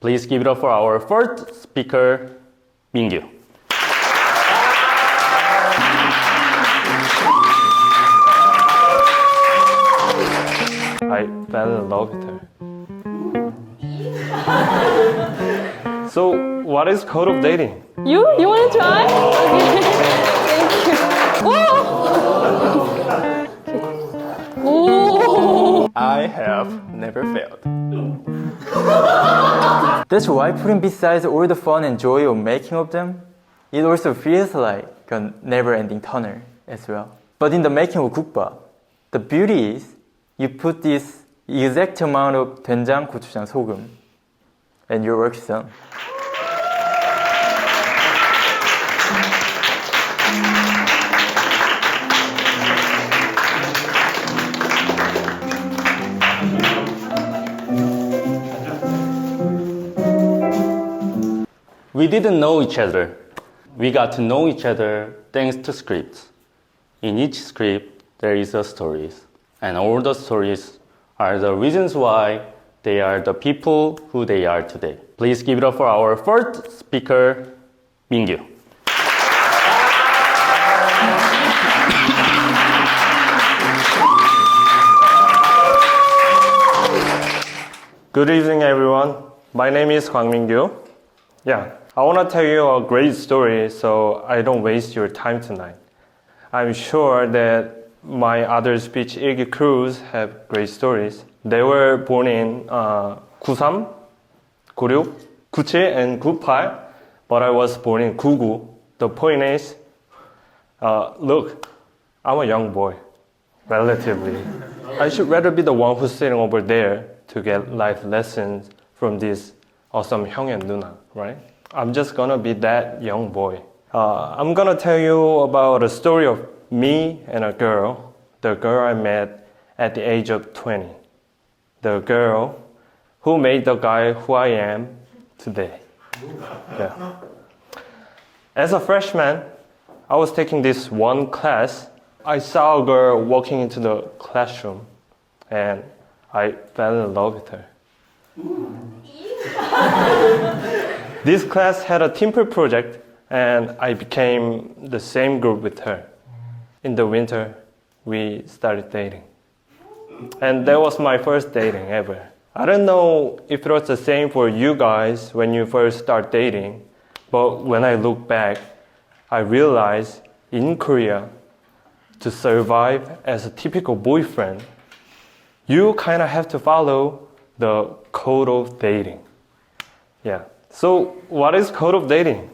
Please give it up for our first speaker, Min-gyu. I fell in love with her. So, what is code of dating? You want to try? Okay. Thank you. Whoa! I have never failed. That's why putting besides all the fun and joy of making of them, it also feels like a never-ending tunnel as well. But in the making of Gukbab, the beauty is you put this exact amount of 된장, 고추장, 소금, and your work is done. We didn't know each other. We got to know each other thanks to scripts. In each script, there is a story. And all the stories are the reasons why they are the people who they are today. Please give it up for our first speaker, Min-gyu. Good evening, everyone. My name is Min-gyu. I want to tell you a great story so I don't waste your time tonight. I'm sure that my other speech 일기 crews have great stories. They were born in 93, 96, 97, and 98, but I was born in 99. The point is, look, I'm a young boy, relatively. I should rather be the one who's sitting over there to get life lessons from this awesome 형 and 누나, right? I'm just gonna be that young boy. I'm gonna tell you about a story of me and a girl, the girl I met at the age of 20. The girl who made the guy who I am today. Yeah. As a freshman, I was taking this one class. I saw a girl walking into the classroom and I fell in love with her. This class had a temple project and I became the same group with her. In the winter, we started dating. And that was my first dating ever. I don't know if it was the same for you guys when you first start dating, but when I look back, I realized in Korea, to survive as a typical boyfriend, you kind of have to follow the code of dating. Yeah. So, what is code of dating?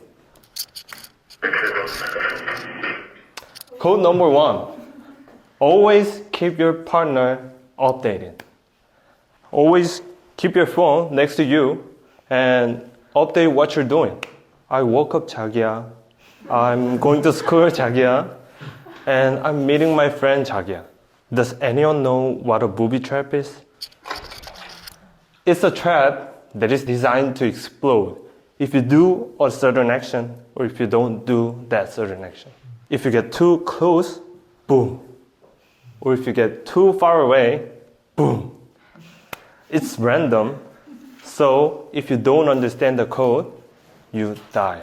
Code number 1. Always keep your partner updated. Always keep your phone next to you and update what you're doing. I woke up, 자기야. I'm going to school, 자기야. And I'm meeting my friend, 자기야. Does anyone know what a booby trap is? It's a trap that is designed to explode if you do a certain action or if you don't do that certain action. If you get too close, boom. Or if you get too far away, boom. It's random, so if you don't understand the code, you die.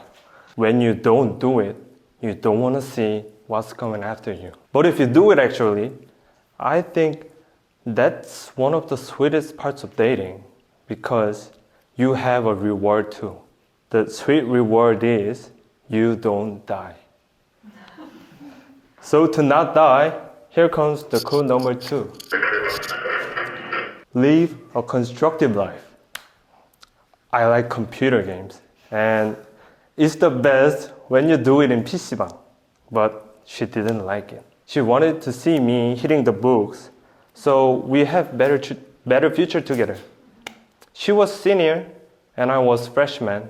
When you don't do it, you don't want to see what's coming after you. But if you do it actually, I think that's one of the sweetest parts of dating because you have a reward too. The sweet reward is you don't die. So to not die, here comes the code number 2. Live a constructive life. I like computer games and it's the best when you do it in PC방. But she didn't like it. She wanted to see me hitting the books so we have better future together. She was senior and I was freshman,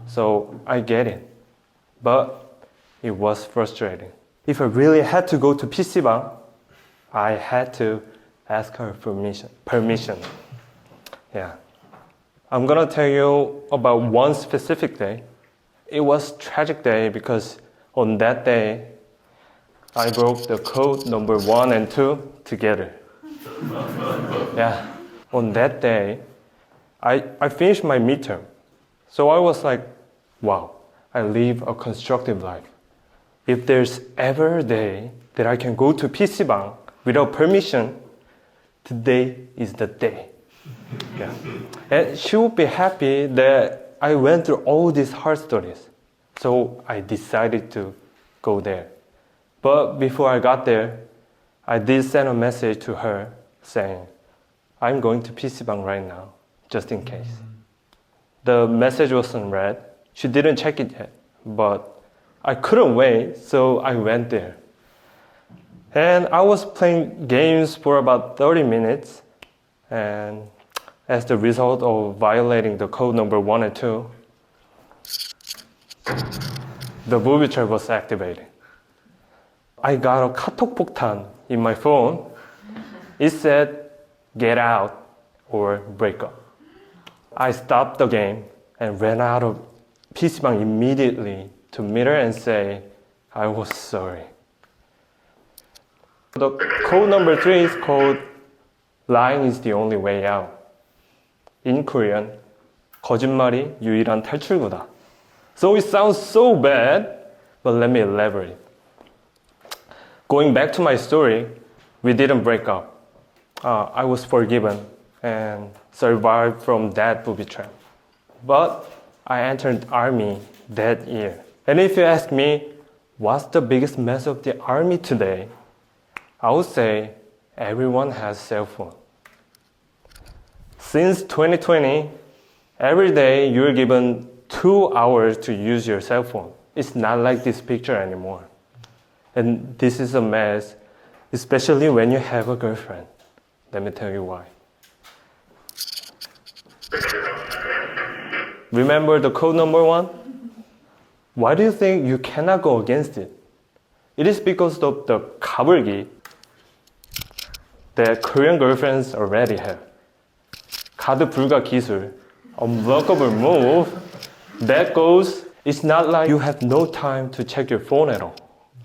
so I get it. But it was frustrating. If I really had to go to PC방, I had to ask her permission. Yeah. I'm gonna tell you about one specific day. It was a tragic day because on that day, I broke the code number 1 and 2 together. Yeah. On that day, I finished my midterm So I was like, wow, I live a constructive life. If there's ever a day that I can go to PC방 without permission, today is the day. Yeah. And she would be happy that I went through all these hard stories. So I decided to go there. But before I got there, I did send a message to her saying, I'm going to PC방 right now, just in case. The message wasn't read. She didn't check it yet, but I couldn't wait, so I went there. And I was playing games for about 30 minutes, and as the result of violating the code number 1 and 2, the booby trap was activated. I got a 카톡 폭탄 in my phone. It said, get out or break up. I stopped the game and ran out of PC방 immediately to meet her and say, I was sorry. The code number 3 is called lying is the only way out. In Korean, 거짓말이 유일한 탈출구다. So it sounds so bad, but let me elaborate. Going back to my story, we didn't break up. I was forgiven and survived from that booby trap. But I entered army that year. And if you ask me, what's the biggest mess of the army today? I would say everyone has cell phone. Since 2020, every day you're given 2 hours to use your cell phone. It's not like this picture anymore. And this is a mess, especially when you have a girlfriend. Let me tell you why. Remember the code number 1? Why do you think you cannot go against it? It is because of the 가불기 that Korean girlfriends already have. 카드 불가 기술, unblockable move. That goes, it's not like you have no time to check your phone at all.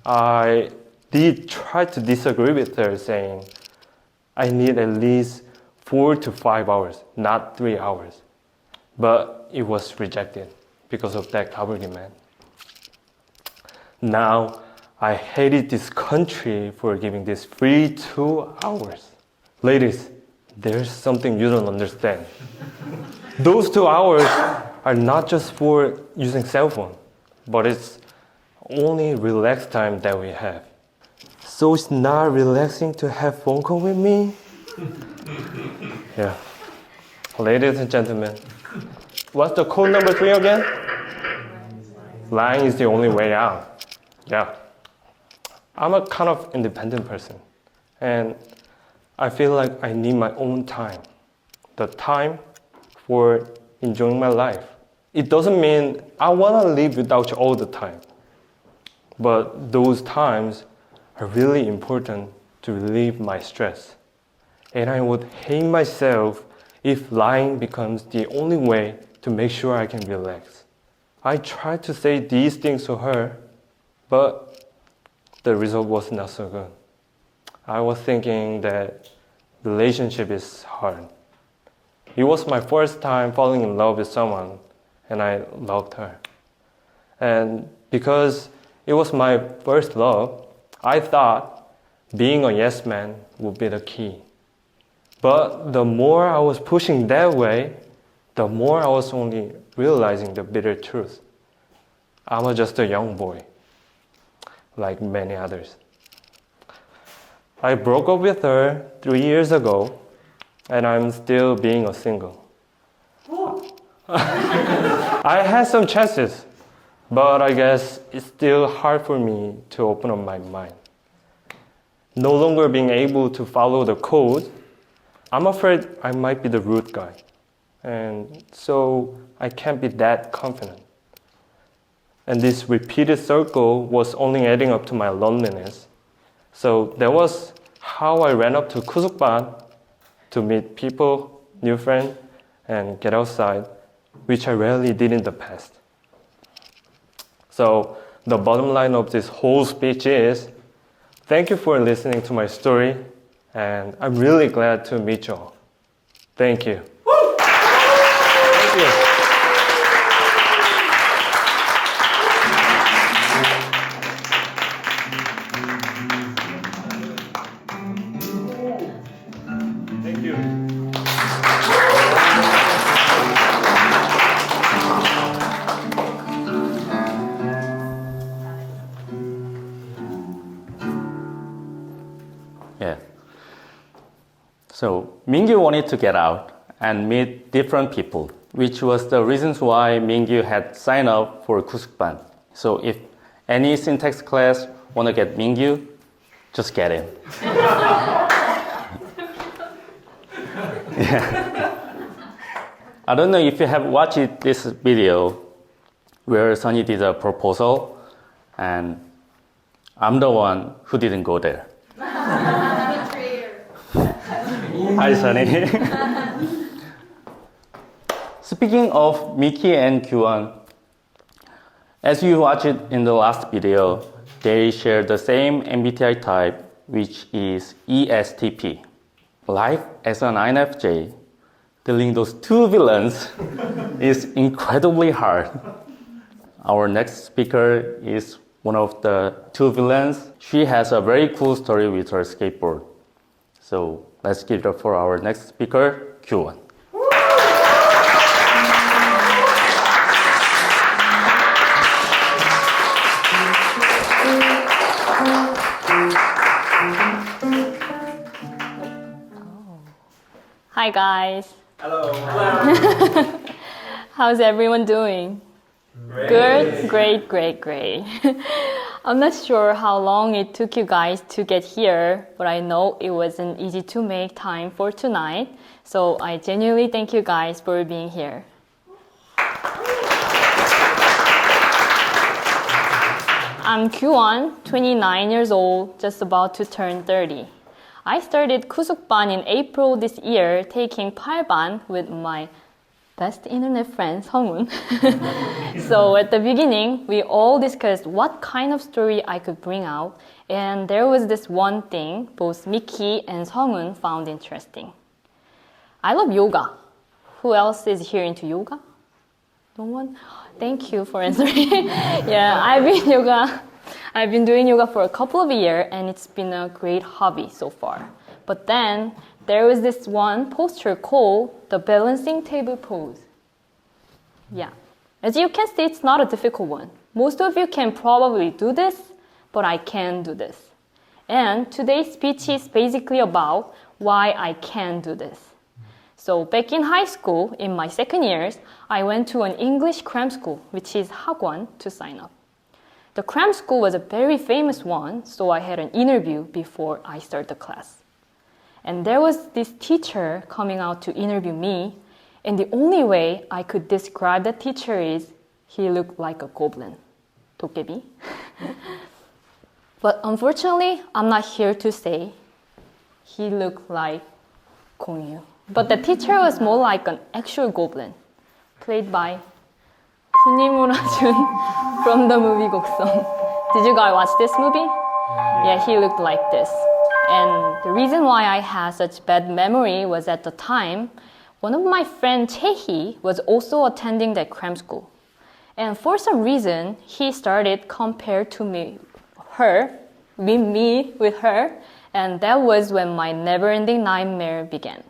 I did try to disagree with her saying, I need at least 4 to 5 hours, not 3 hours. But it was rejected because of that 가불기 man. Now, I hated this country for giving this free 2 hours. Ladies, there's something you don't understand. Those 2 hours are not just for using cell phone, but it's only relaxed time that we have. So it's not relaxing to have phone call with me? Yeah. Ladies and gentlemen, what's the code number 3 again? Lying is the only way out. Yeah. I'm a kind of independent person, and I feel like I need my own time. The time for enjoying my life. It doesn't mean I want to live without you all the time. But those times are really important to relieve my stress. And I would hate myself if lying becomes the only way to make sure I can relax. I tried to say these things to her, but the result was not so good. I was thinking that relationship is hard. It was my first time falling in love with someone, and I loved her. And because it was my first love, I thought being a yes man would be the key. But the more I was pushing that way, the more I was only realizing the bitter truth. I'm just a young boy, like many others. I broke up with her 3 years ago, and I'm still being a single. I had some chances, but I guess it's still hard for me to open up my mind. No longer being able to follow the code, I'm afraid I might be the rude guy. And so I can't be that confident. And this repeated circle was only adding up to my loneliness. So that was how I ran up to Kusukban to meet people, new friends, and get outside, which I rarely did in the past. So the bottom line of this whole speech is, thank you for listening to my story, and I'm really glad to meet you all. Thank you. Thank you. So Min-gyu wanted to get out and meet different people, which was the reasons why Min-gyu had signed up for Kusukban. So if any syntax class want to get Min-gyu, just get in. Yeah. I don't know if you have watched this video where Sunny did a proposal and I'm the one who didn't go there. Hi, Sunny. Speaking of Mickey and Kyu-won, as you watched it in the last video, they share the same MBTI type, which is ESTP. Life as an INFJ, dealing those two villains is incredibly hard. Our next speaker is one of the two villains. She has a very cool story with her skateboard. So let's give it up for our next speaker, Kyu-won. Hi guys. Hello. How's everyone doing? Good? Great. I'm not sure how long it took you guys to get here, but I know it wasn't easy to make time for tonight. So I genuinely thank you guys for being here. I'm Kyu-won, 29 years old, just about to turn 30. I started Kusukban in April this year, taking 8반 with my best internet friend, Sung-hoon. So at the beginning, we all discussed what kind of story I could bring out, and there was this one thing both Mickey and Sung-hoon found interesting. I love yoga. Who else is here into yoga? No one? Thank you for answering. Yeah, I've been doing yoga for a couple of years, and it's been a great hobby so far. But then, there was this one posture called the balancing table pose. Yeah. As you can see, it's not a difficult one. Most of you can probably do this, but I can do this. And today's speech is basically about why I can do this. So back in high school, in my second years, I went to an English cram school, which is 학원, to sign up. The cram school was a very famous one, so I had an interview before I started the class. And there was this teacher coming out to interview me, and the only way I could describe that teacher is he looked like a goblin. 도깨비. But unfortunately, I'm not here to say he looked like Gong-yu. But the teacher was more like an actual goblin, played by Kunimura Jun from the movie Gukbab. Did you guys watch this movie? Yeah, he looked like this. And the reason why I had such bad memory was at the time, one of my friends, Chae-hee, was also attending that cram school. And for some reason, he started compared to me with her, and that was when my never-ending nightmare began.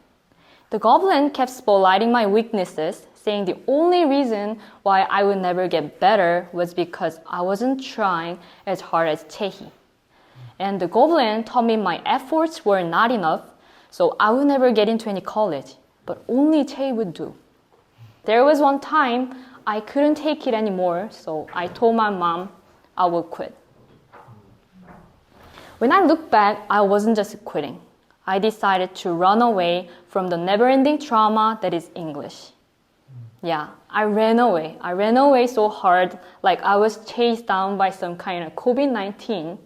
The goblin kept spotlighting my weaknesses, saying the only reason why I would never get better was because I wasn't trying as hard as Chae-hee. And the goblin told me my efforts were not enough, so I would never get into any college, but only Chae would do. There was one time I couldn't take it anymore, so I told my mom I would quit. When I look back, I wasn't just quitting. I decided to run away from the never-ending trauma that is English. Yeah, I ran away. I ran away so hard, like I was chased down by some kind of COVID-19,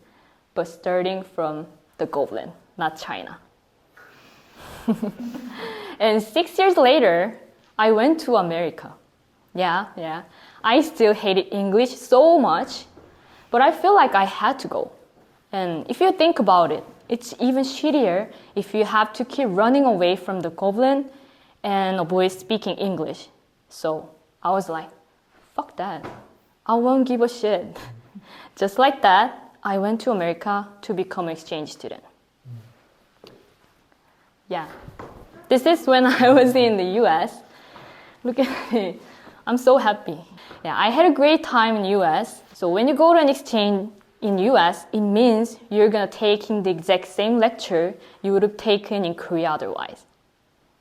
but starting from the goblin, not China. And 6 years later, I went to America. Yeah. I still hated English so much, but I feel like I had to go. And if you think about it, it's even shittier if you have to keep running away from the goblin and avoid speaking English. So I was like, fuck that. I won't give a shit. Just like that, I went to America to become an exchange student. Yeah. This is when I was in the US. Look at me. I'm so happy. Yeah, I had a great time in the US. So when you go to an exchange in US, it means you're gonna taking the exact same lecture you would have taken in Korea otherwise.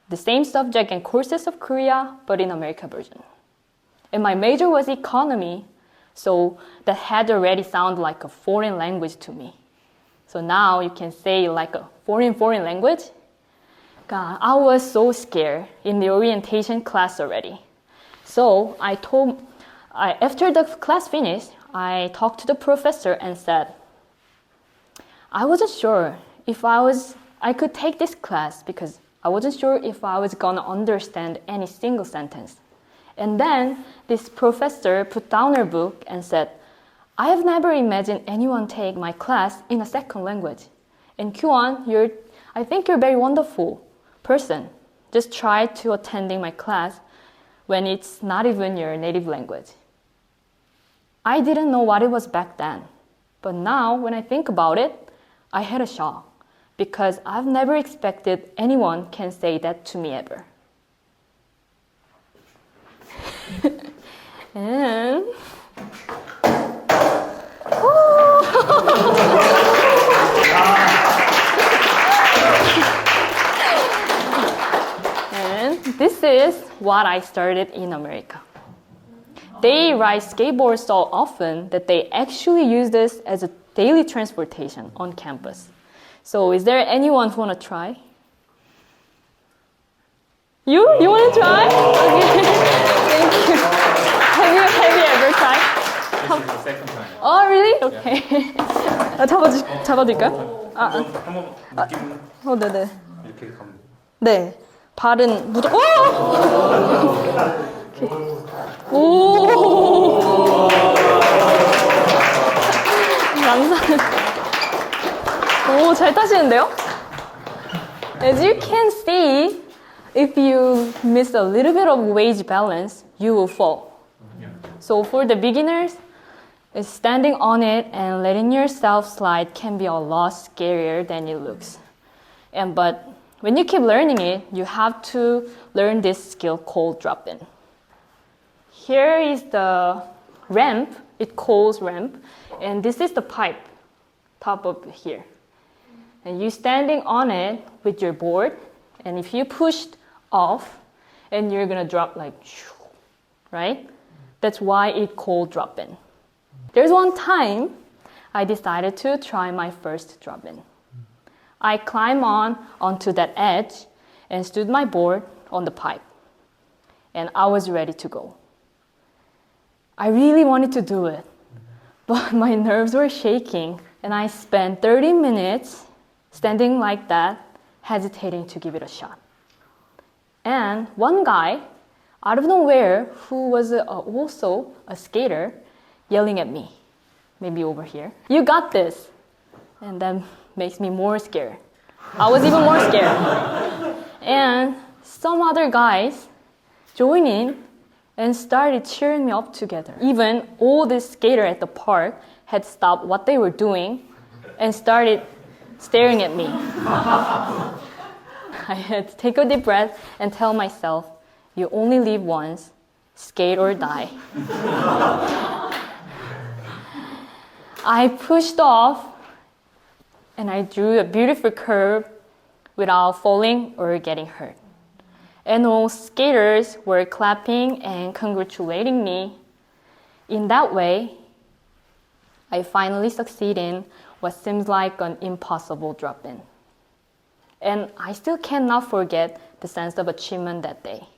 The same subject and courses of Korea, but in America version. And my major was economy, so that had already sounded like a foreign language to me. So now you can say like a foreign language. God, I was so scared in the orientation class already. So after the class finished, I talked to the professor and said, I wasn't sure if I could take this class because I wasn't sure if I was gonna understand any single sentence. And then this professor put down her book and said, I have never imagined anyone take my class in a second language. And Kyu-won, I think you're a very wonderful person. Just try to attending my class when it's not even your native language. I didn't know what it was back then. But now, when I think about it, I had a shock because I've never expected anyone can say that to me ever. And and this is what I started in America. They ride skateboards so often that they actually use this as a daily transportation on campus. So is there anyone who want to try? You want to try? Okay. Thank you. Have you ever tried? This is the second time. Oh, really? Okay. 잡아드릴까요? 한번 느낌 네네. 이렇게 가면 돼요. 네. 발은 무조건. 오! 양산. 오, 잘 타시는데요? As you can see, if you miss a little bit of weight balance, you will fall. So for the beginners, standing on it and letting yourself slide can be a lot scarier than it looks. But when you keep learning it, you have to learn this skill called drop-in. Here is the ramp, it calls ramp, and this is the pipe, top of here. And you standing on it with your board, and if you pushed off, and you're gonna drop like, right? That's why it called drop-in. There's one time I decided to try my first drop-in. I climbed onto that edge and stood my board on the pipe. And I was ready to go. I really wanted to do it, but my nerves were shaking and I spent 30 minutes standing like that, hesitating to give it a shot. And one guy, out of nowhere, who was also a skater, yelling at me, maybe over here, "You got this!" And that makes me more scared. I was even more scared. And some other guys joined in and started cheering me up together. Even all the skaters at the park had stopped what they were doing and started staring at me. I had to take a deep breath and tell myself, you only live once, skate or die. I pushed off and I drew a beautiful curve without falling or getting hurt. And all skaters were clapping and congratulating me. In that way, I finally succeeded in what seems like an impossible drop-in. And I still cannot forget the sense of achievement that day.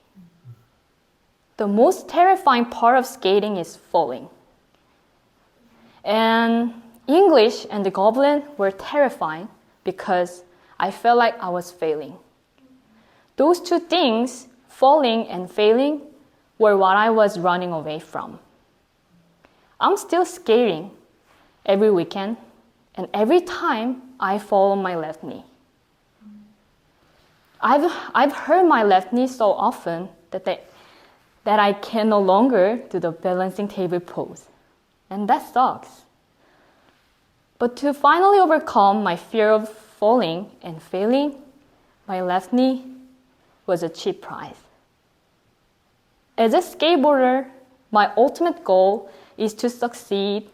The most terrifying part of skating is falling. And English and the Goblin were terrifying because I felt like I was failing. Those two things, falling and failing, were what I was running away from. I'm still skating every weekend, and every time I fall on my left knee. I've hurt my left knee so often that I can no longer do the balancing table pose. And that sucks. But to finally overcome my fear of falling and failing, my left knee was a cheap prize. As a skateboarder, my ultimate goal is to succeed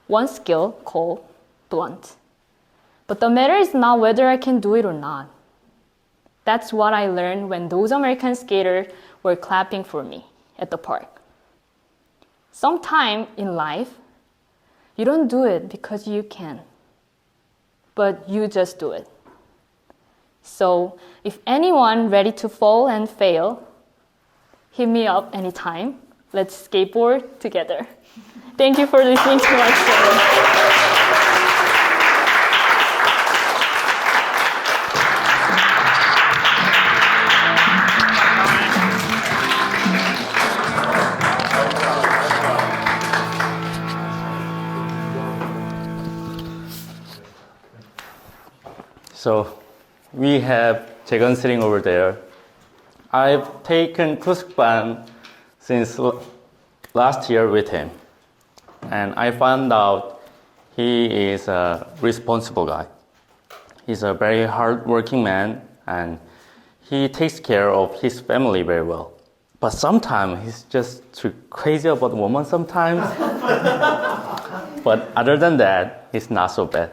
one skill called blunt. But the matter is not whether I can do it or not. That's what I learned when those American skaters were clapping for me at the park. Sometime in life, you don't do it because you can, but you just do it. So if anyone ready to fall and fail, hit me up anytime. Let's skateboard together. Thank you for listening to my story. So we have Jae-yeong sitting over there. I've taken Kusukban since last year with him. And I found out he is a responsible guy. He's a very hardworking man and he takes care of his family very well. But sometimes he's just too crazy about women sometimes. But other than that, he's not so bad.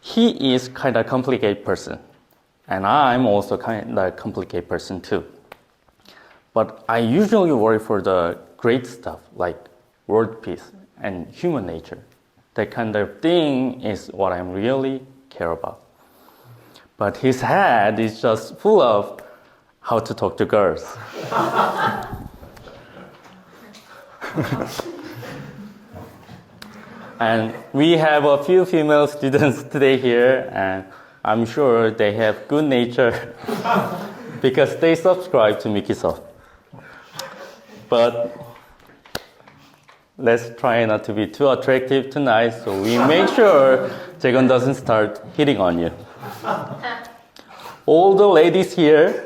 He is kind of complicated person. And I'm also kind of complicated person too. But I usually worry for the great stuff like world peace and human nature. That kind of thing is what I really care about. But his head is just full of how to talk to girls. And we have a few female students today here, and I'm sure they have good nature because they subscribe to Mikisoft. But let's try not to be too attractive tonight, so we make sure Jae-yeong doesn't start hitting on you. All the ladies here,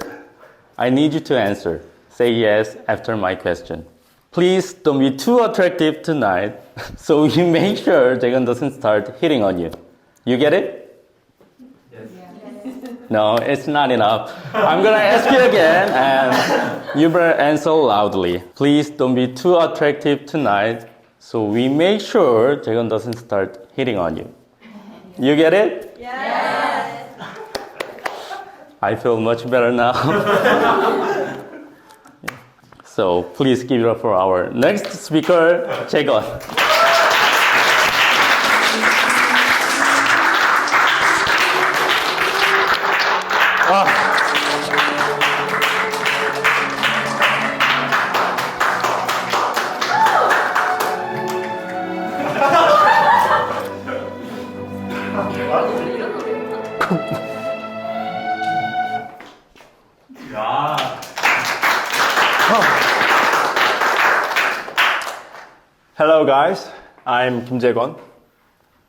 I need you to answer. Say yes after my question. Please don't be too attractive tonight, so we make sure Jae-yeong doesn't start hitting on you. You get it? No, it's not enough. I'm gonna ask you again, and you better answer loudly. Please don't be too attractive tonight, so we make sure Jae-yeong doesn't start hitting on you. You get it? Yes. I feel much better now. So please give it up for our next speaker, Jae-yeong. Hello guys, I'm Kim Jae-yeong,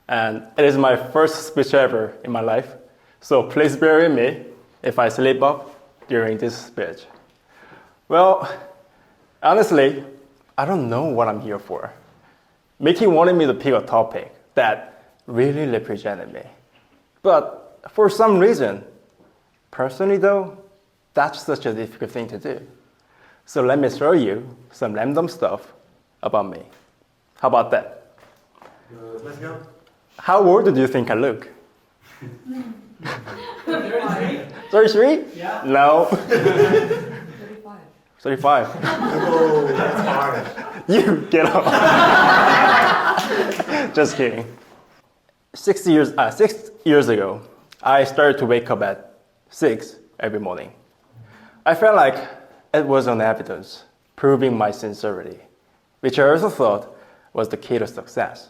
and it is my first speech ever in my life, so please bear with me if I slip up during this speech. Well, honestly, I don't know what I'm here for. Mickey wanted me to pick a topic that really represented me. But for some reason, personally though, that's such a difficult thing to do. So let me show you some random stuff about me. How about that? Let's go. How old do you think I look? 33? 33? Yeah. No. 35. 35. Oh, that's hard. You get off. Just kidding. 6 years ago, I started to wake up at 6 every morning. I felt like it was an evidence proving my sincerity, which I also thought was the key to success.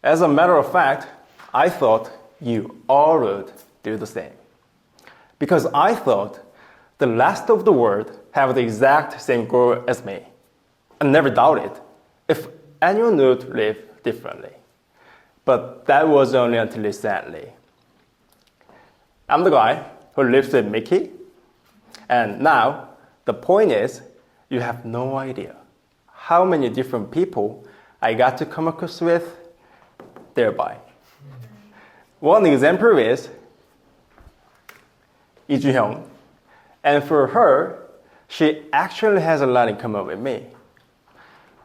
As a matter of fact, I thought you all would do the same. Because I thought the rest of the world have the exact same goal as me. I never doubted if anyone would live differently. But that was only until recently. I'm the guy who lives with Mickey, and now the point is you have no idea how many different people I got to come across with thereby. One example is Lee-Hyung, and for her, she actually has a lot in common with me.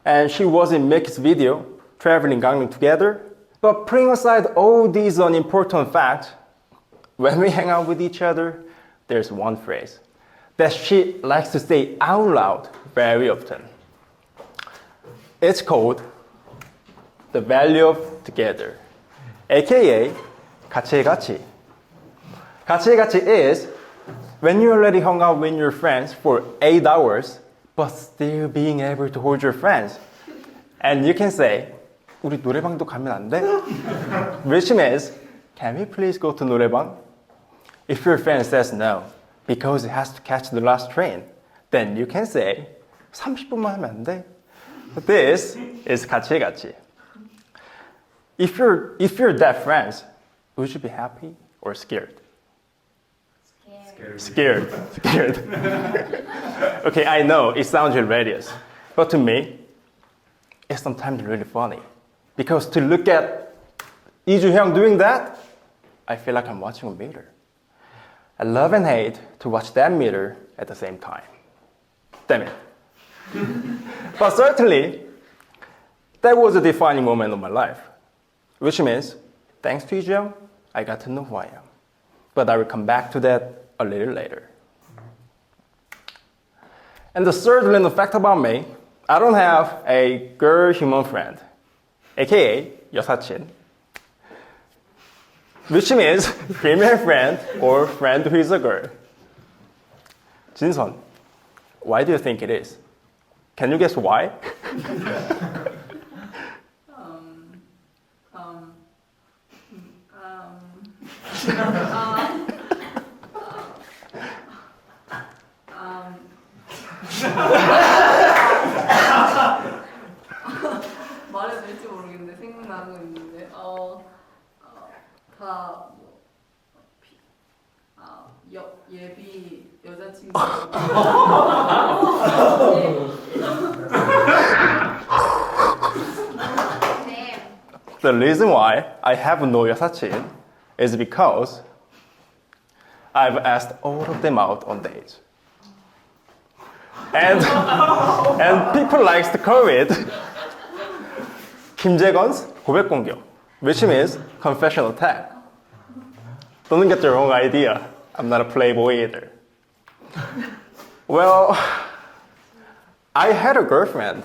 And she was in Mickey's video traveling Gangneung together. But putting aside all these unimportant facts, when we hang out with each other, there's one phrase that she likes to say out loud very often. It's called the value of together, aka 같이. 같이 is when you already hung out with your friends for 8 hours, but still being able to hold your friends. And you can say, 우리 노래방도 가면 안 돼? Which means, can we please go to 노래방? If your friend says no, because it has to catch the last train, then you can say, 30분만 하면 안 돼? This is 같이. If you're that friends, would you be happy or scared? Scared. Okay, I know it sounds hilarious, but to me, it's sometimes really funny. Because to look at Lee Ju-hyung doing that, I feel like I'm watching a mirror. I love and hate to watch that mirror at the same time. Damn it. But certainly, that was a defining moment of my life. Which means, thanks to Lee Ju-hyung, I got to know who I am. But I will come back to that a little later. And the third little fact about me, I don't have a girl human friend, aka 여사친, which means female friend or friend who is a girl. Jin-sun, why do you think it is? Can you guess why? 말해도 될지 모르겠는데 생각나는 거 있는데 예비 여자친구 The reason why I have no 여사친 is because I've asked all of them out on dates. And people like to call it 김재건's 고백 공격, which means confessional tag. Don't get the wrong idea. I'm not a playboy either. Well, I had a girlfriend,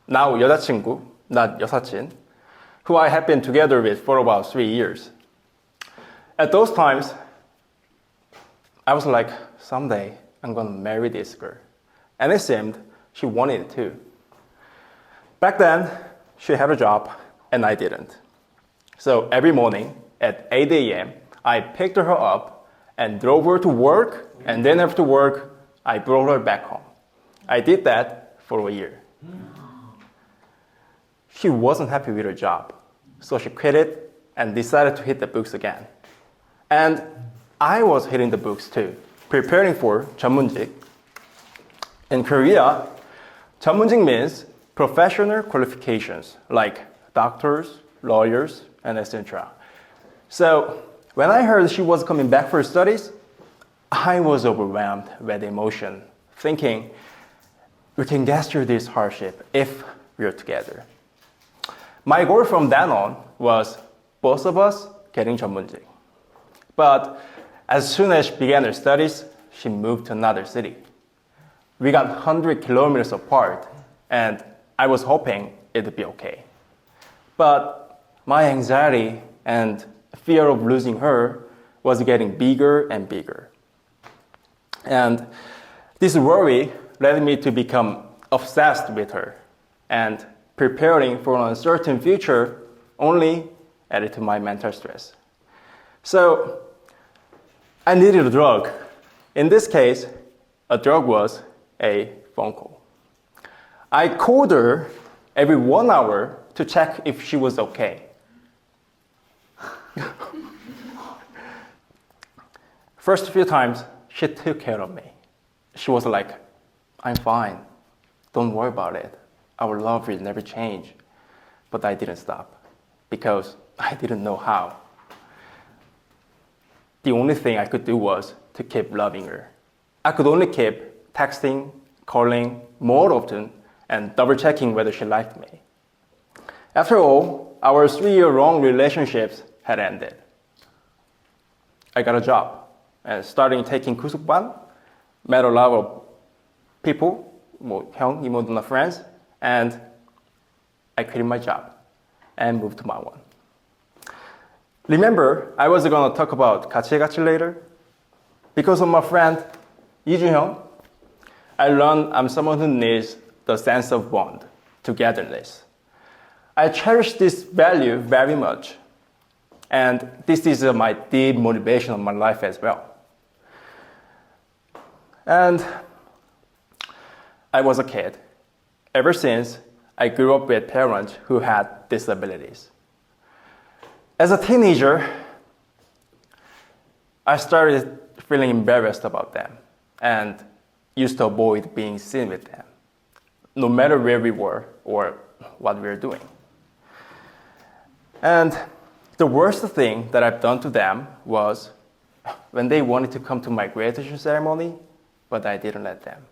now 여자친구, not 여사친, who I had been together with for about 3 years. At those times, I was like, someday I'm gonna marry this girl. And it seemed she wanted it too. Back then, she had a job and I didn't. So every morning at 8 a.m., I picked her up and drove her to work, and then after work, I brought her back home. I did that for a year. She wasn't happy with her job, so she quit it and decided to hit the books again. And I was hitting the books too, preparing for 전문직. In Korea, 전문직 means professional qualifications like doctors, lawyers, and etc. So when I heard she was coming back for studies, I was overwhelmed with emotion, thinking we can get through this hardship if we're together. My goal from then on was both of us getting 전문직. But as soon as she began her studies, she moved to another city. We got 100 kilometers apart, and I was hoping it'd be okay. But my anxiety and fear of losing her was getting bigger and bigger. And this worry led me to become obsessed with her, and preparing for an uncertain future only added to my mental stress. So I needed a drug. In this case, a drug was a phone call. I called her every 1 hour to check if she was okay. First few times, she took care of me. She was like, I'm fine. Don't worry about it. Our love will never change. But I didn't stop because I didn't know how. The only thing I could do was to keep loving her. I could only keep texting, calling more often, and double checking whether she liked me. After all, our 3-year-long relationships had ended. I got a job and starting taking Kusukban, met a lot of people, 형, 이모, 누나 friends, and I quit my job and moved to Mangwon. Remember, I was going to talk about 같이 later? Because of my friend Lee Ju-hyung, I learned I'm someone who needs the sense of bond, togetherness. I cherish this value very much. And this is my deep motivation of my life as well. And I was a kid. Ever since, I grew up with parents who had disabilities. As a teenager, I started feeling embarrassed about them and used to avoid being seen with them, no matter where we were or what we were doing. And the worst thing that I've done to them was when they wanted to come to my graduation ceremony, but I didn't let them.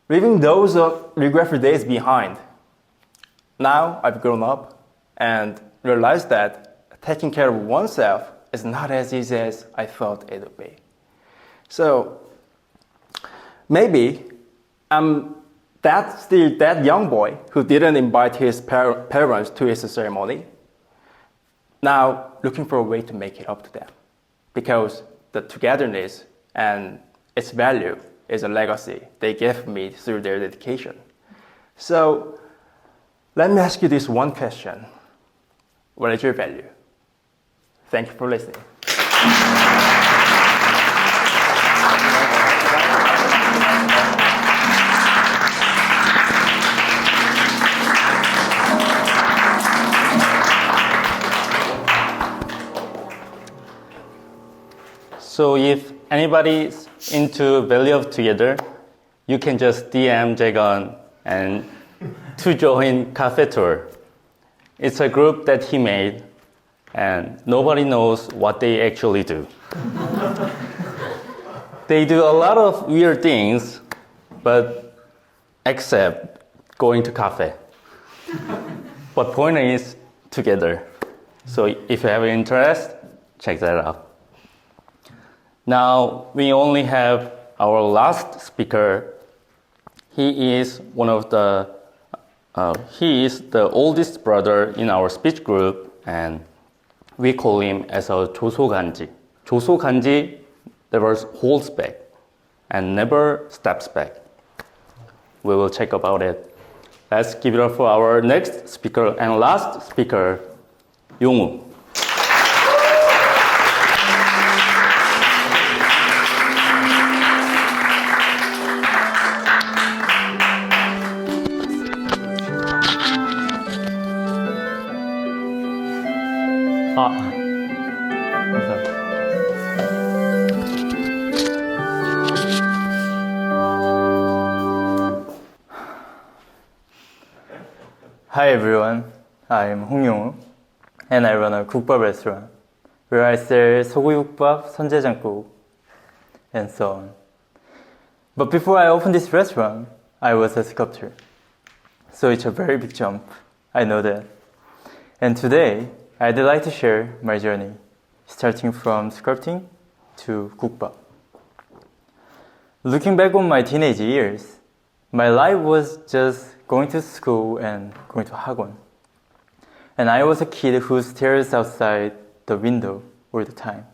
Leaving those regretful days behind, now I've grown up and realized that taking care of oneself is not as easy as I thought it would be. So maybe I'm still that young boy who didn't invite his parents to his ceremony, now looking for a way to make it up to them. Because the togetherness and its value is a legacy they gave me through their dedication. So let me ask you this one question. What is your value? Thank you for listening. So if anybody's into value of together, you can just DM Jaegon and to join Cafe Tour. It's a group that he made and nobody knows what they actually do. They do a lot of weird things, but except going to cafe. But point is together. So if you have interest, check that out. Now we only have our last speaker. He is he is the oldest brother in our speech group, and we call him as a 조소간지. 조소간지 never holds back and never steps back. We will check about it. Let's give it up for our next speaker and last speaker, Yong-woo. Hi everyone, I'm Yong-woo and I run a Gukbab restaurant where I sell 소고기국밥, 선제장국 and so on. But before I opened this restaurant, I was a sculptor. So it's a very big jump, I know that. And today, I'd like to share my journey, starting from sculpting to Gukbab. Looking back on my teenage years, my life was just going to school and going to 학원. And I was a kid who stares outside the window all the time.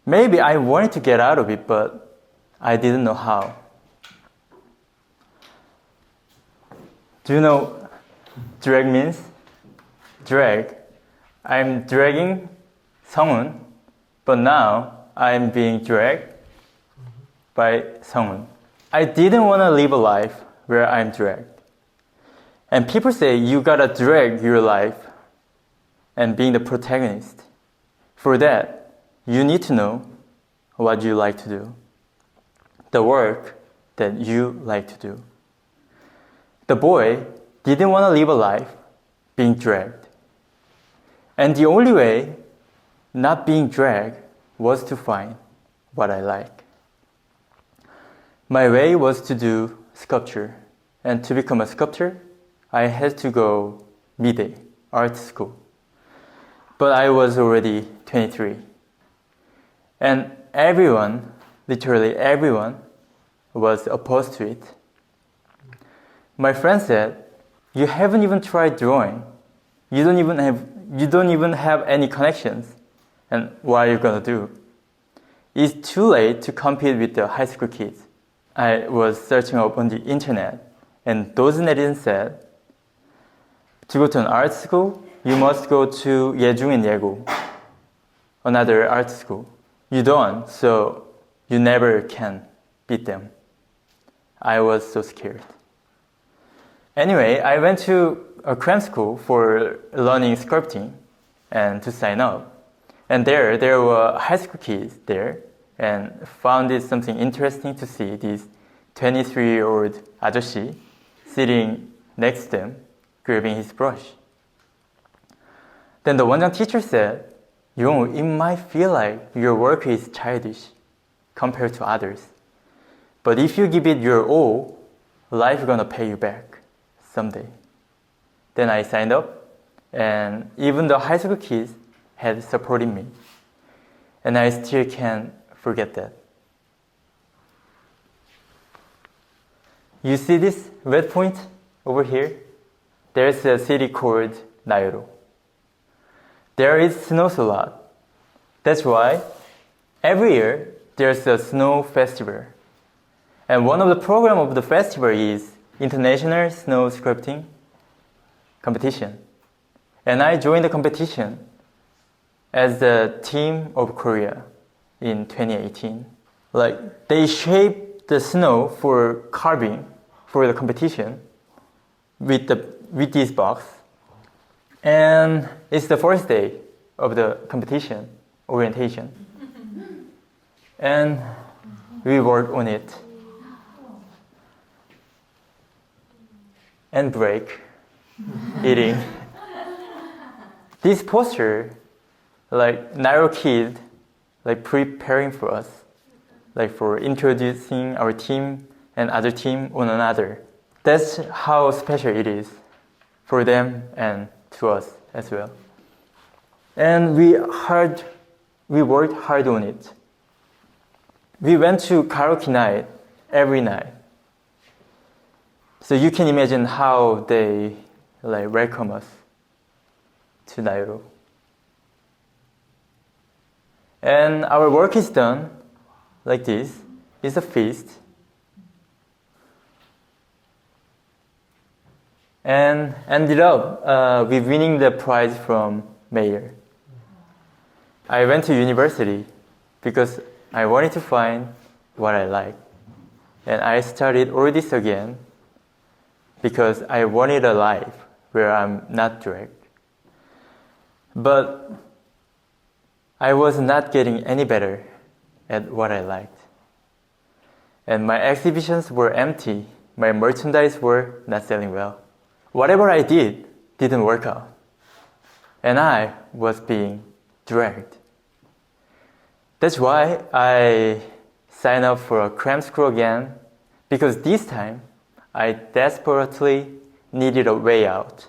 Maybe I wanted to get out of it, but I didn't know how. Do you know drag means? Drag. I'm dragging Sung-hoon, but now I'm being dragged by Sung-hoon. I didn't want to live a life where I'm dragged. And people say you gotta drag your life and being the protagonist. For that, you need to know what you like to do. The work that you like to do. The boy didn't want to live a life being dragged. And the only way not being dragged was to find what I like. My way was to do sculpture. And to become a sculptor, I had to go midday art school. But I was already 23. And everyone, literally everyone, was opposed to it. My friend said, "You haven't even tried drawing. You don't even have any connections. And what are you gonna do? It's too late to compete with the high school kids." I was searching up on the internet, and those netizens said, to go to an art school, you must go to Yejung and Yego, another art school. You don't, so you never can beat them. I was so scared. Anyway, I went to a cram school for learning sculpting and to sign up. And there were high school kids there, and found it something interesting to see this 23-year-old 아저씨 sitting next to them, grabbing his brush. Then the 원장 teacher said, "Yong, it might feel like your work is childish compared to others. But if you give it your all, life is gonna pay you back someday." Then I signed up, and even the high school kids had supported me. And I still can't forget that. You see this red point over here? There's a city called Nairo. There is snows a lot. That's why every year there's a snow festival. And one of the programs of the festival is International Snow Sculpting Competition. And I joined the competition as the team of Korea in 2018. Like, they shaped the snow for carving for the competition with this box. And it's the first day of the competition, orientation. And we worked on it. And break, eating. This poster, like Nairo kid, like preparing for us, like for introducing our team and other team on another. That's how special it is for them and to us as well. And we worked hard on it. We went to karaoke night every night. So you can imagine how they like welcome us to Nairo. And our work is done like this. It's a feast. And ended up with winning the prize from mayor. I went to university because I wanted to find what I like. And I started all this again because I wanted a life where I'm not dragged. But I was not getting any better at what I liked. And my exhibitions were empty. My merchandise were not selling well. Whatever I did didn't work out. And I was being dragged. That's why I signed up for a cram school again, because this time I desperately needed a way out.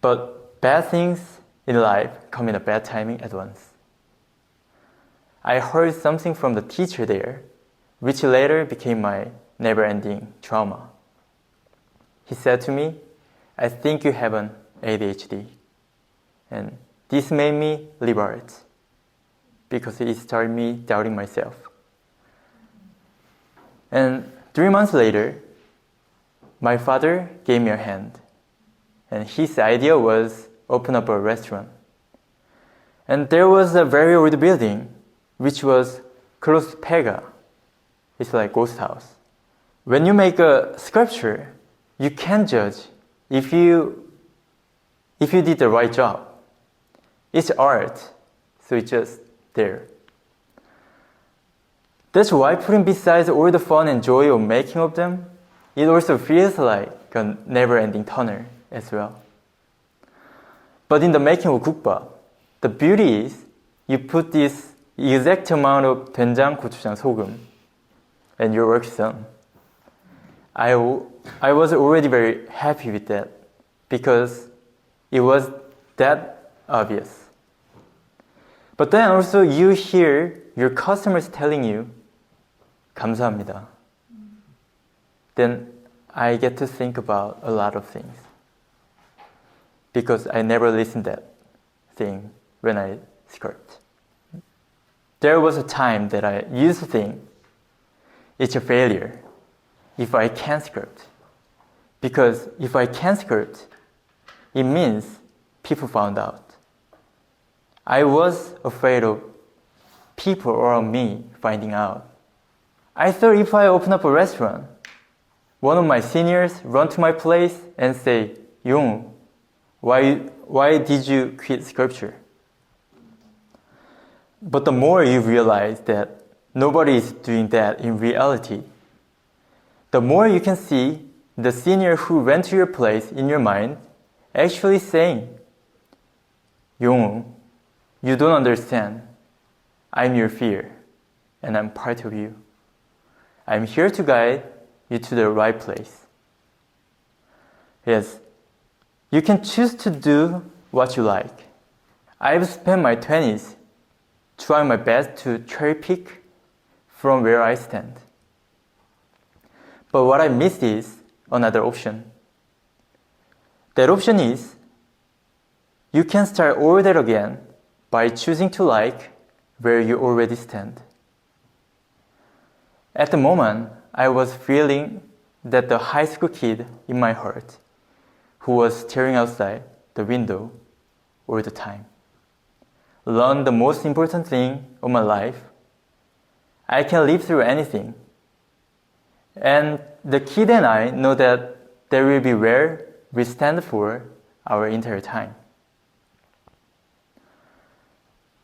But bad things in life come in a bad timing at once. I heard something from the teacher there, which later became my never-ending trauma. He said to me, "I think you have an ADHD." And this made me leave art, because it started me doubting myself. And 3 months later, my father gave me a hand. And his idea was open up a restaurant. And there was a very old building, which was close to Pega. It's like ghost house. When you make a sculpture, you can judge if you did the right job. It's art, so it's just there. That's why putting besides all the fun and joy of making of them, it also feels like a never-ending tunnel as well. But in the making of Gukbab, the beauty is you put this exact amount of 된장, 고추장, 소금, and your work is done. I was already very happy with that because it was that obvious. But then also you hear your customers telling you 감사합니다. Then I get to think about a lot of things because I never listened that thing when I script. There was a time that I used to think it's a failure if I can't script. Because if I can't script, it means people found out. I was afraid of people around me finding out. I thought if I open up a restaurant, one of my seniors run to my place and say, Yong, why did you quit sculpture? But the more you realize that nobody is doing that in reality, the more you can see the senior who went to your place in your mind actually saying, Yong, you don't understand. I'm your fear, and I'm part of you. I'm here to guide you to the right place. Yes, you can choose to do what you like. I've spent my 20s trying my best to cherry pick from where I stand. But what I missed is another option. That option is you can start all that again by choosing to like where you already stand. At the moment, I was feeling that the high school kid in my heart who was staring outside the window all the time. Learn the most important thing of my life. I can live through anything. And the kid and I know that there will be where we stand for our entire time.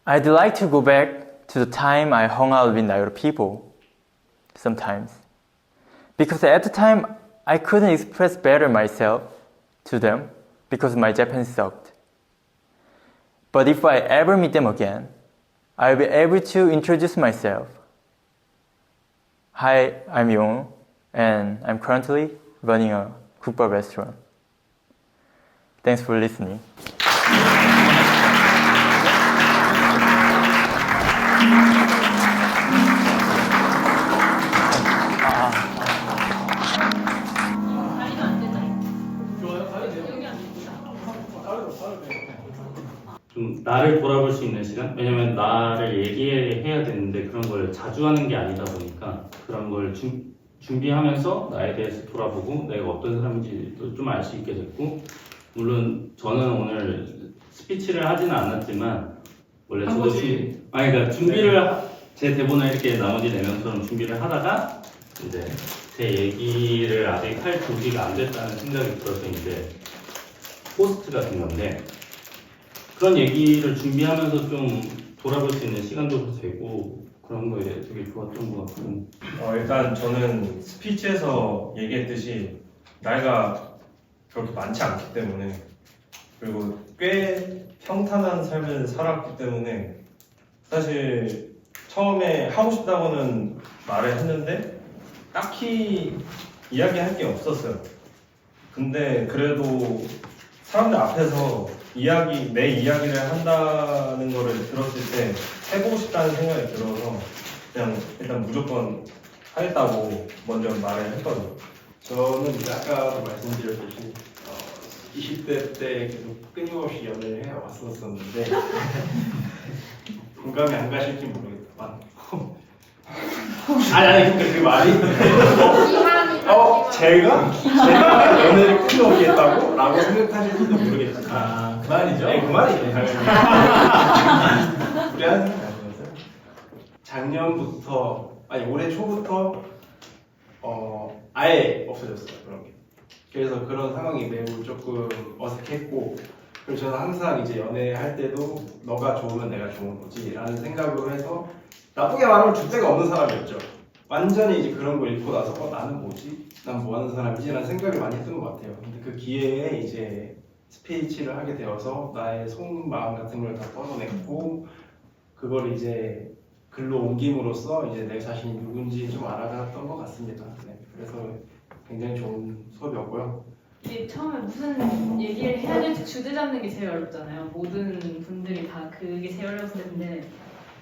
I'd like to go back to the time I hung out with Nairo people sometimes. Because at the time, I couldn't express better myself to them because my Japanese sucked. But if I ever meet them again, I'll be able to introduce myself. Hi, I'm Yong, and I'm currently running a Gukbab restaurant. Thanks for listening. 좀 나를 돌아볼 수 있는 시간? 왜냐면 나를 얘기해야 되는데 그런 걸 자주 하는 게 아니다 보니까 그런 걸 준비하면서 나에 대해서 돌아보고 내가 어떤 사람인지도 좀 알 수 있게 됐고, 물론 저는 오늘 스피치를 하지는 않았지만 원래 저도 그러니까 준비를 제 대본을 이렇게 나머지 4명처럼 준비를 하다가 이제 제 얘기를 아직 할 준비가 안 됐다는 생각이 들어서 이제 포스트 같은 건데, 그런 얘기를 준비하면서 좀 돌아볼 수 있는 시간도 되고 그런 거에 되게 좋았던 것 같고. 일단 저는 스피치에서 얘기했듯이 나이가 그렇게 많지 않기 때문에, 그리고 꽤 평탄한 삶을 살았기 때문에 사실 처음에 하고 싶다고는 말을 했는데 딱히 이야기할 게 없었어요. 근데 그래도 사람들 앞에서 내 이야기를 한다는 거를 들었을 때 해보고 싶다는 생각이 들어서 그냥 일단 무조건 하겠다고 먼저 말을 했거든요. 저는 이제 아까도 말씀드렸듯이 20대 때 계속 끊임없이 연애를 해왔었는데 공감이 안 가실지 모르겠지만 아니 근데 그 말이 제가 연애를 끊임없이 했다고? 라고 생각하실지도 모르겠지만 그 말이죠? 네, 그 말이죠. 우리 하는 생각이 아니었어요. 작년부터 올해 초부터 아예 없어졌어요, 그런 게. 그래서 그런 상황이 매우 조금 어색했고, 그리고 저는 항상 이제 연애할 때도 너가 좋으면 내가 좋은 거지 라는 생각으로 해서 나쁘게 말하면 줏대가 없는 사람이었죠. 완전히 이제 그런 걸 읽고 나서 나는 뭐지? 난 뭐 하는 사람이지? 라는 생각을 많이 했던 것 같아요. 근데 그 기회에 이제 스피치를 하게 되어서 나의 속마음 같은 걸 다 털어냈고, 그걸 이제 글로 옮김으로써 이제 내 자신이 누군지 좀 알아갔던 것 같습니다. 네, 그래서 굉장히 좋은 수업이었고요. 이게 처음에 무슨 얘기를 해야 될지 주제 잡는 게 제일 어렵잖아요. 모든 분들이 다 그게 제일 어려웠을 텐데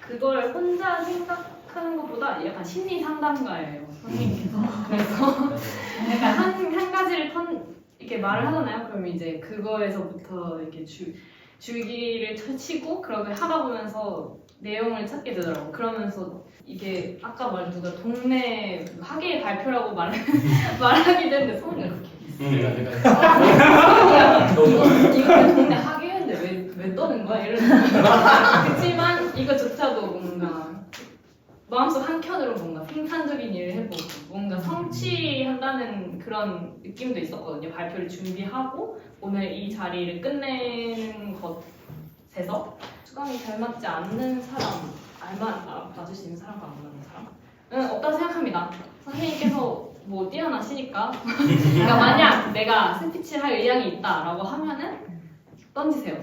그걸 혼자 생각하는 것보다 약간 심리 상담가예요, 선생님께서. 그래서 약간 한 가지를 이렇게 말을 하잖아요. 그럼 이제 그거에서부터 이렇게 줄기를 치고 그렇게 하다 보면서 내용을 찾게 되더라고. 그러면서 이게 아까 누가 동네 학예 발표라고 말하기도 했는데 성우가 그렇게 이거 동네 학예인데 왜 떠는 거야? 이런 그렇지만 이거조차도 뭔가 마음속 한켠으로 뭔가 생산적인 일을 해보고 뭔가 성취한다는 그런 느낌도 있었거든요. 발표를 준비하고 오늘 이 자리를 끝내는 것에서 수강이 잘 맞지 않는 사람, 맞을 수 있는 사람과 안 맞는 사람은 없다고 생각합니다. 선생님께서 뭐 뛰어나시니까 그러니까 만약 내가 스피치를 할 의향이 있다라고 하면은 던지세요.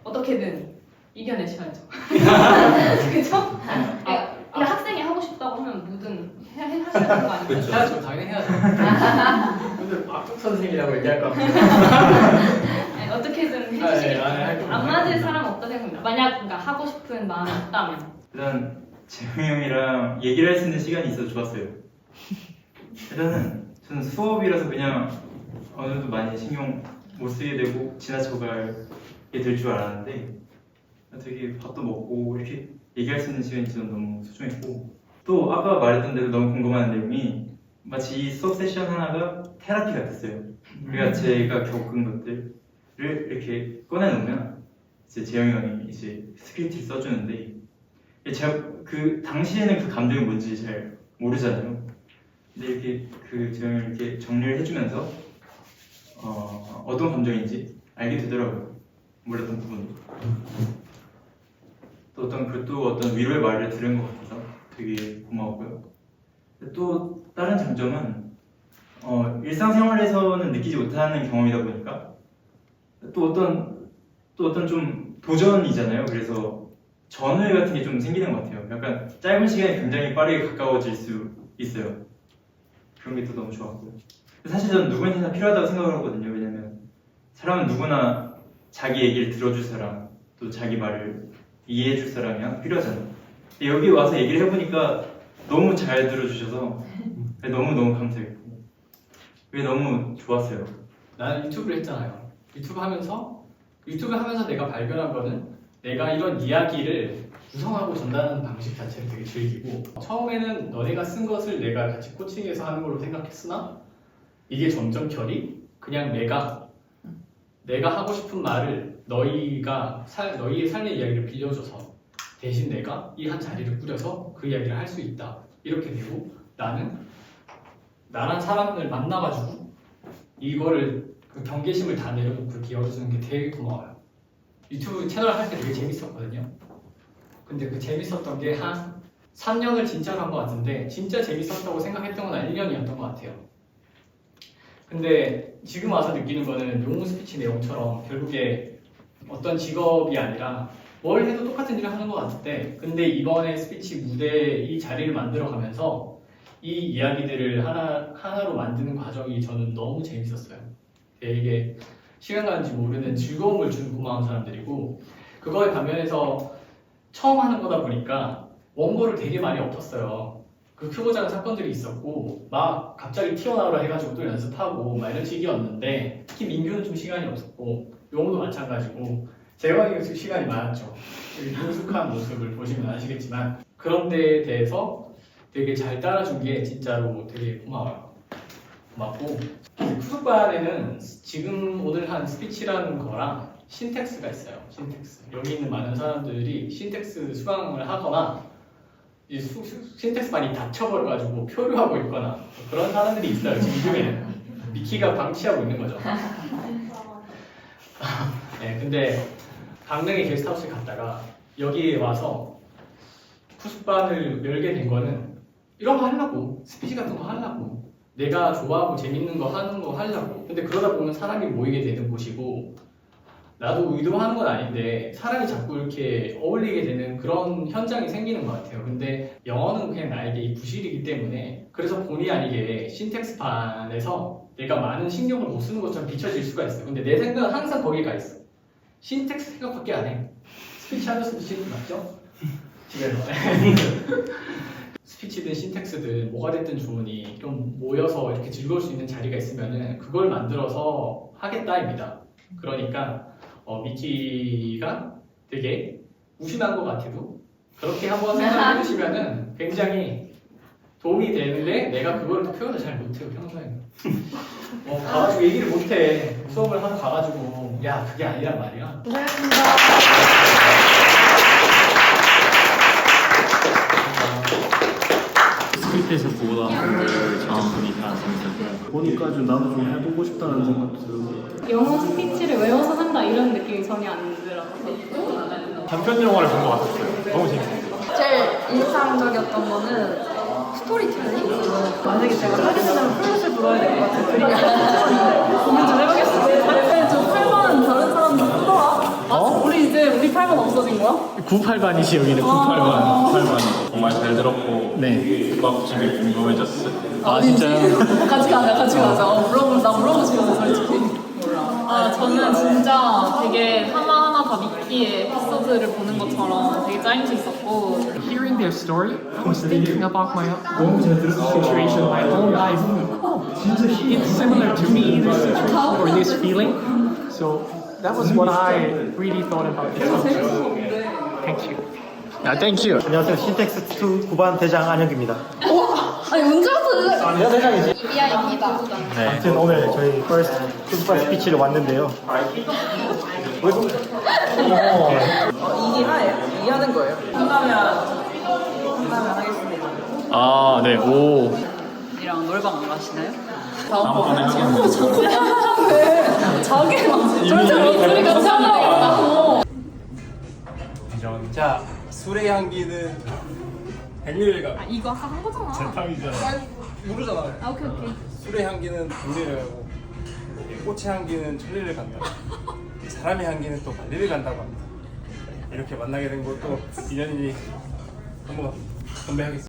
어떻게든 이겨내셔야죠. 그렇죠? 그냥 학생이 하고 싶다고 하면 뭐든 하셔야 되는 거 아니에요? 해야죠, 당연히 해야죠. 근데 악덕 선생이라고 얘기할 것 같아요. 어떻게든 해주시겠죠. 안 맞을 사람 없다 생각합니다. 만약 그러니까 하고 싶은 마음이 있다면. 일단 재영이 형이랑 얘기를 할 수 있는 시간이 있어서 좋았어요. 일단은 저는 수업이라서 그냥 어느 정도 많이 신경 못 쓰게 되고 지나쳐가게 될 줄 알았는데 되게 밥도 먹고 이렇게 얘기할 수 있는 시간이 저는 너무 소중했고 또 아까 말했던 대로 너무 궁금한 내용이 마치 이 수업 세션 하나가 테라피 같았어요. 우리가 제가 겪은 것들을 이렇게 꺼내놓으면 이제 재영이 형이 이제 스크립트를 써주는데 제가 그 당시에는 그 감정이 뭔지 잘 모르잖아요. 근데 이렇게 그 재영이 이렇게 정리를 해주면서 어떤 감정인지 알게 되더라고요. 몰랐던 부분도. 또 어떤 위로의 말을 들은 것 같아서 되게 고마웠고요. 또 다른 장점은 일상생활에서는 느끼지 못하는 경험이다 보니까 또 어떤 좀 도전이잖아요. 그래서 전후회 같은 게 좀 생기는 것 같아요. 약간 짧은 시간에 굉장히 빠르게 가까워질 수 있어요. 그런 게 또 너무 좋았고요. 사실 저는 누구한테나 필요하다고 생각을 하거든요. 왜냐면 사람은 누구나 자기 얘기를 들어줄 사람, 또 자기 말을 이해해줄 사람이 항상 필요하잖아요. 근데 여기 와서 얘기를 해보니까 너무 잘 들어주셔서 너무너무 감사했고 그게 너무 좋았어요. 나는 유튜브를 했잖아요. 유튜브 하면서 내가 발견한 거는 내가 이런 이야기를 구성하고 전달하는 방식 자체를 되게 즐기고 처음에는 너네가 쓴 것을 내가 같이 코칭해서 하는 걸로 생각했으나 이게 점점 결이 그냥 내가 하고 싶은 말을 너희의 삶의 이야기를 빌려줘서 대신 내가 이 한 자리를 꾸려서 그 이야기를 할 수 있다 이렇게 되고 나는 나란 사람을 만나가지고 이거를 그 경계심을 다 내려놓고 그렇게 열어주는 게 되게 고마워요. 유튜브 채널 할 때 되게 재밌었거든요. 근데 그 재밌었던 게 한 3년을 진짜로 한 것 같은데 진짜 재밌었다고 생각했던 건 1년이었던 것 같아요. 근데 지금 와서 느끼는 거는 용무 스피치 내용처럼 결국에 어떤 직업이 아니라 뭘 해도 똑같은 일을 하는 것 같은데 근데 이번에 스피치 무대 이 자리를 만들어가면서 이 이야기들을 하나로 만드는 과정이 저는 너무 재밌었어요. 되게 시간 가는지 모르는 즐거움을 주는 고마운 사람들이고 그거에 반면에서 처음 하는 거다 보니까 원고를 되게 많이 엎었어요. 그 크고 작은 사건들이 있었고 막 갑자기 튀어나오라 해가지고 또 연습하고 막 이런 식이었는데 특히 민규는 좀 시간이 없었고 용호도 마찬가지고 재영이가 시간이 많았죠. 능숙한 모습을 보시면 아시겠지만 그런 데에 대해서 되게 잘 따라준 게 진짜로 되게 고마워요. 고맙고 kusukban에는 지금 오늘 한 스피치라는 거랑 신텍스가 있어요. 신텍스. 여기 있는 많은 사람들이 신텍스 수강을 하거나 이 신텍스 많이 닫혀버려가지고 표류하고 있거나 그런 사람들이 있어요. 지금에는 미키가 방치하고 있는 거죠. 네, 근데 강릉에 게스트하우스에 갔다가 여기에 와서 kusukban을 열게 된 거는 이런 거 하려고 스피치 같은 거 하려고 내가 좋아하고 재밌는 거 하는 거 하려고 근데 그러다 보면 사람이 모이게 되는 곳이고 나도 의도하는 건 아닌데 사람이 자꾸 이렇게 어울리게 되는 그런 현장이 생기는 것 같아요. 근데 영어는 그냥 나에게 부실이기 때문에 그래서 본의 아니게 신텍스 반에서 내가 많은 신경을 못 쓰는 것처럼 비춰질 수가 있어요. 근데 내 생각은 항상 거기에 가 있어. 신텍스 생각밖에 안 해. 스피치 하면서도 신텍스 맞죠? 집에서. 스피치든 신텍스든 뭐가 됐든 좋으니 좀 모여서 이렇게 즐거울 수 있는 자리가 있으면은 그걸 만들어서 하겠다입니다. 그러니까 미키가 되게 무심한 것 같아도 그렇게 한번 생각해 보시면은 굉장히 도움이 되는데 내가 그걸 또 표현을 잘 못해요 평소에. 가가지고 얘기를 못해. 수업을 하러 가가지고 야 그게 아니란 말이야. 스크립트에서 보다 분들 작품이 다 재밌었고요. 보니까 좀 나도 좀 해보고 싶다는 생각도 들고. 영어 스피치를 외워서 한다 이런 느낌이 전혀 안 들어서. 단편 영화를 본 것 같았어요. 너무 재밌었어요. 제일 인상적이었던 거는 스토리텔링? 만약에 제가 하게 되면 플롯을 불러야 될 것 같은 그림이 고민 좀 해보겠습니다. 근데 저 8번 다른 사람들 쓰더라? 우리 이제 우리 8번 없어진 거야? 98반이시 여기는 98반. 정말 잘 들었고 국밥집이 궁금해졌어요. 진짜요? 같이 가자. 물어보시면서 솔직히. 저는 진짜 되게 하나하나 다 미끼의 에피소드를 보는 것처럼 되게 짜임새 있었고 Hearing their story, I was thinking about my own situation, my own life. It's similar to me, this situation or this feeling. So that was what I really thought about this subject. Thank you. Thank you. 안녕하세요. 신텍스 2 9반 대장 안혁입니다. 아니 언제부터 내가 대장이지? 이하입니다. 아무튼 오늘 저희 퍼스트 kusukban 스피치를 왔는데요. 이해하는 거예요. 한다면 하겠습니다. 네. 오. 이랑 놀방 안 가시나요? 다음번에 하겠습니다. 자기 저희 같이 하려고. 자, 술의 향기는 백리를 가. 이거 아까 한 거잖아. 모르잖아요. 오케이. 술의 향기는 백리를 가고 꽃의 향기는 천리를 간다. 사람의 향기는 또 만리를 간다고 합니다. 이렇게 만나게 된 것도 인연이니 한번 건배하겠습니다.